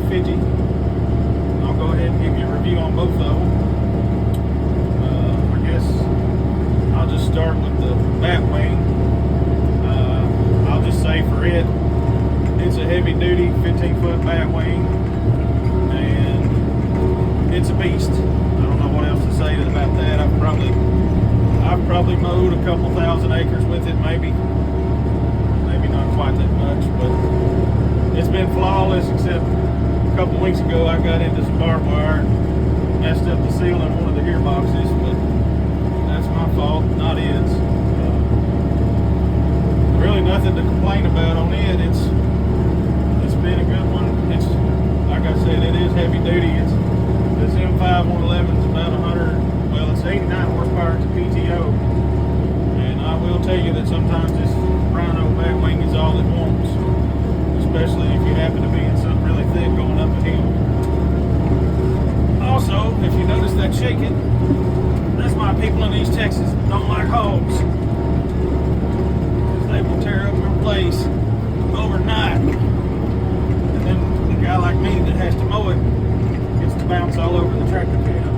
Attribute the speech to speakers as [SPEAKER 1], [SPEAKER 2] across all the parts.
[SPEAKER 1] 250. I'll go ahead and give you a review on both of them. I guess I'll just start with the Batwing. I'll just say for it, it's a heavy duty 15-foot Batwing, and it's a beast. I don't know what else to say about that. I've probably mowed a couple thousand acres with it, maybe not quite that much, but it's been flawless, except a couple weeks ago I got into some barbed wire and messed up the seal in one of the gearboxes, but that's my fault, not its. Really nothing to complain about on it. It's been a good one. It's, like I said, it is heavy duty. This M5-111 is about 100, well, it's 89 horsepower to PTO. And I will tell you that sometimes this Rhino Batwing is all it wants, especially if you happen to be in something really thick going up a hill. Also, if you notice that shaking, that's why people in East Texas don't like hogs. They will tear up your place overnight. And then the guy like me that has to mow it gets to bounce all over the tractor cab.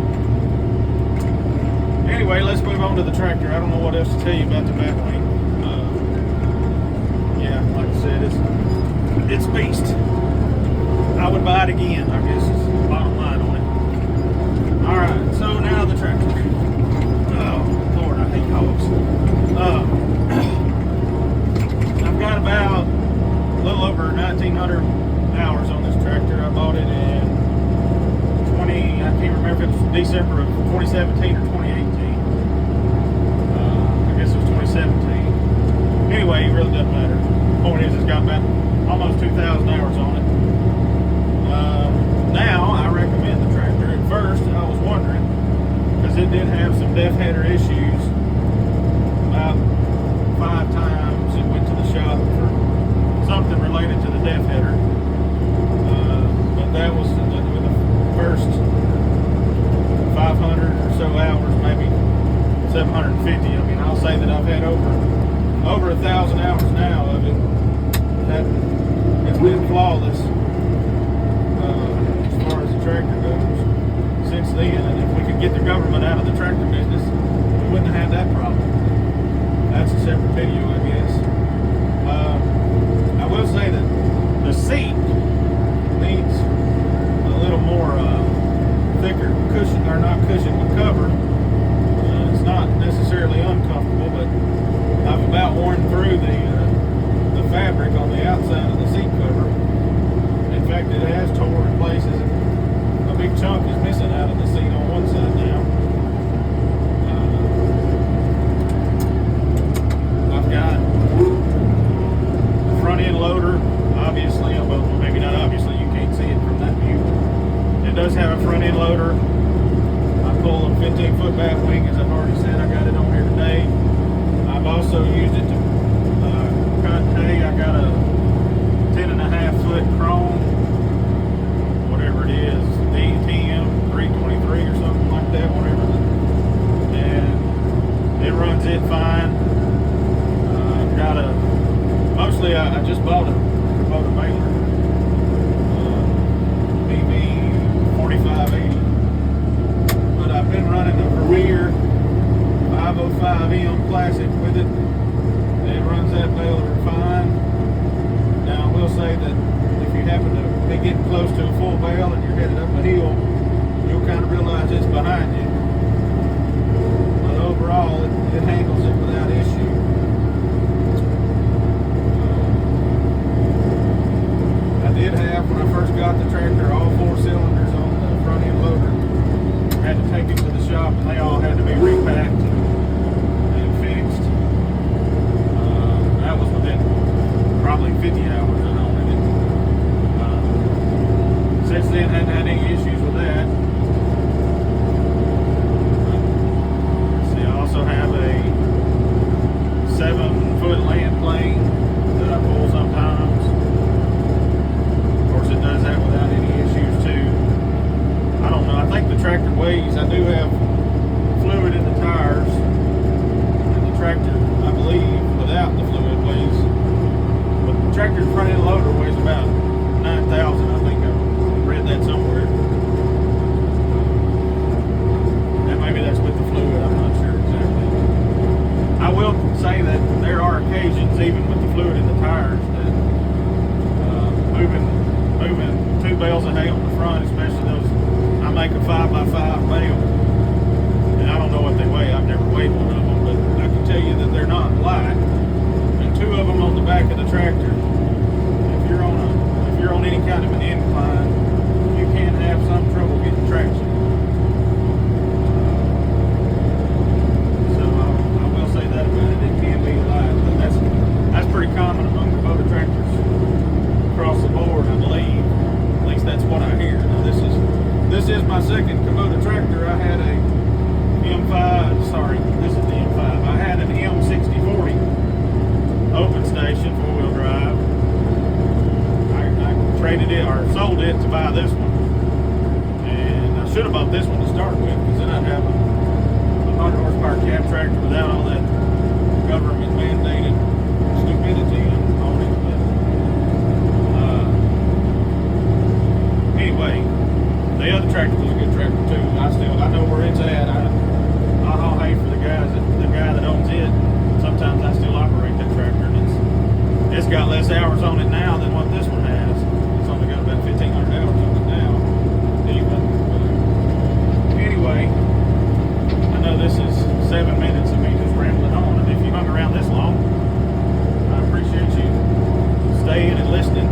[SPEAKER 1] Anyway, let's move on to the tractor. I don't know what else to tell you about the Batwing. Yeah, like I said, it's a beast. I would buy it again, I guess is the bottom line on it. Alright, so now the tractor. Oh, Lord, I hate hogs. I've got about a little over 1,900 hours on this tractor. I bought it in I can't remember if it was December of 2017 or 2018. I guess it was 2017. Anyway, it really doesn't matter. The point is, it's got about almost 2,000 hours on it. Now, I recommend the tractor. At first, I was wondering, because it did have some def header issues. About 5 times it went to the shop for something related to the def header. But that was with the first 500 or so hours, maybe 750. I mean, I'll say that I've had over 1,000 hours now of it. It's been flawless as far as the tractor goes since then. And if we could get the government out of the tractor business, we wouldn't have had that problem. That's a separate video, I guess. I will say that the seat needs a little more thicker cushion, or not cushion, but cover. It's not necessarily uncomfortable, but I've about worn through the fabric on the outside of the seat cover. In fact, it has torn in places. A big chunk is missing out of the seat on one side now. I've got the front end loader, obviously, well, maybe not obviously, you can't see it from that view. It does have a front end loader. I pull a 15-foot Batwing, as I've already said. I got it on here today. I've also used it to cut hay. I got a 10.5-foot chrome, whatever it is, DTM 323 or something like that, whatever. And it runs it fine. I've got mostly I just bought a Kubota mailer. BB 4580. But I've been running the Premier 505M Classic with it. It runs that mailer fine. Now I will say that if you happen to be getting close to a full bale and you're headed up a hill, you'll kind of realize it's behind you. But overall, it handles it without issue. I did have, when I first got the tractor, all 4 cylinders on the front end loader. I had to take it to the shop and they all had to be repacked and fixed. That was within probably 50 hours of owning it. Since then, hadn't had any issues with that. Let's see, I also have a 7-foot land plane that I pull sometimes. Of course, it does that without any issues too. I don't know, I think the tractor weighs, I do have fluid in the tires, and the tractor, I believe, without the fluid weighs, but the tractor's front end loader weighs about 9,000, I think, that somewhere. And maybe that's with the fluid. I'm not sure exactly. I will say that there are occasions, even with the fluid in the tires, that moving 2 bales of hay on the front, especially those, I make a 5x5 bale, and I don't know what they weigh. I've never weighed one of them, but I can tell you that they're not light. And 2 of them on the back of the tractor. If you're on any kind of an incline, you can have some trouble getting traction. So I will say that about it. It can be light, but that's pretty common among Kubota tractors across the board, I believe. At least that's what I hear. Now this is my second Kubota tractor. I had a M5. Sorry, this is the M5. I had an M6040 open station 4-wheel drive. I traded it or sold it to buy this one, and I should have bought this one to start with, because then I'd have a 100 horsepower cab tractor without all that government mandated stupidity on it. But anyway, the other tractor was a good tractor too. I know where it's at. I haul hay for the guy that owns it. Sometimes I still operate that tractor, and it's got less hours on it now than what this one has. It's only got about 1,500 hours on it now, even. But anyway, I know this is 7 minutes of me just rambling on, and if you hung around this long, I appreciate you staying and listening.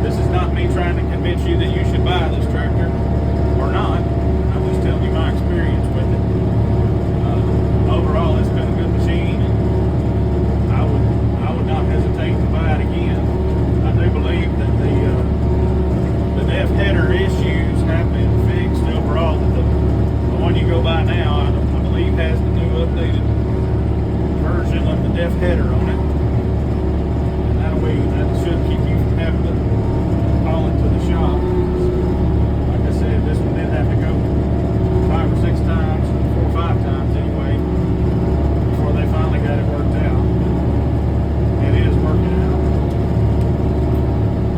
[SPEAKER 1] This is not me trying to convince you that you should buy this tractor or not. I'm just telling you my experience with it. Overall, it's been a good machine, and I would not hesitate to buy it again. I do believe that the def header issues have been fixed overall. That the one you go by now, I believe, has the new updated version of the def header on it, and that should keep you from having to haul it to the shop. Like I said, this one did have to go 5 or 6 times, 4 or 5 times anyway, before they finally got it worked out. It is working out.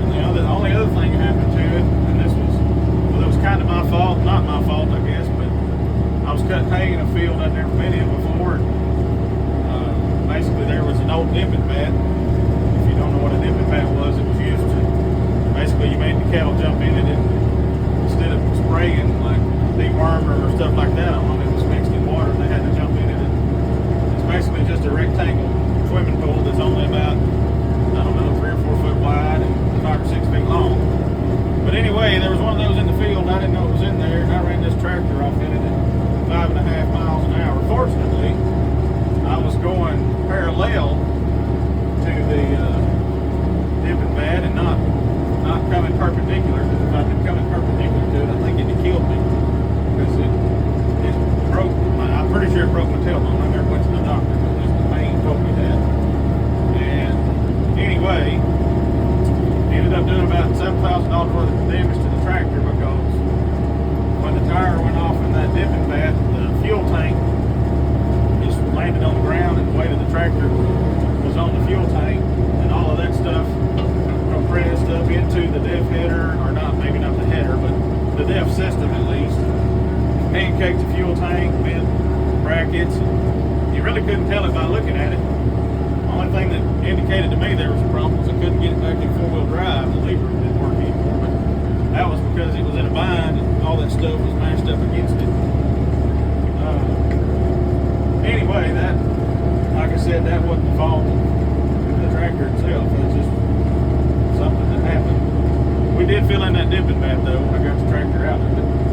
[SPEAKER 1] And the only other thing that happened to it, and it was kind of my fault, not my fault, I guess, but I was cutting hay in a field I'd never been in before. Basically, there was an old dipping pad. If you don't know what a dipping pad was, it was used to, basically, you made the cattle jump in it, and instead of spraying like dewormer or stuff like that on them, it was mixed in water, and they had to jump in it. It's basically just a rectangle swimming pool that's only about, I don't know, 3 or 4 foot wide and 5 or 6 feet long. But anyway, there was one of those in the field, and I didn't know it was in there, and I ran this tractor off in it at 5.5 miles an hour. Fortunately, I was going parallel to the dipping pad and not coming perpendicular, because if I'd been coming perpendicular to it, I think it'd have killed me, because it broke I'm pretty sure it broke my tailbone. I never went to the doctor, but at least the pain told me that. And anyway, ended up doing about $7,000 worth of damage to the tractor, because when the tire went off in that dipping pad, the fuel tank just landed on the ground, and the weight of the tractor was on the fuel tank, and all of that stuff compressed up into the def header, or not, maybe not the header, but the def system at least. Pancaked the fuel tank, bent brackets. You really couldn't tell it by looking at it. The only thing that indicated to me there was a problem was I couldn't get it back in 4-wheel drive. The lever didn't work anymore, but that was because it was in a bind and all that stuff was mashed up against it. Anyway, that, like I said, that wasn't the fault of the tractor itself. It was just something that happened. We did fill in that dipping pad though when I got the tractor out of it.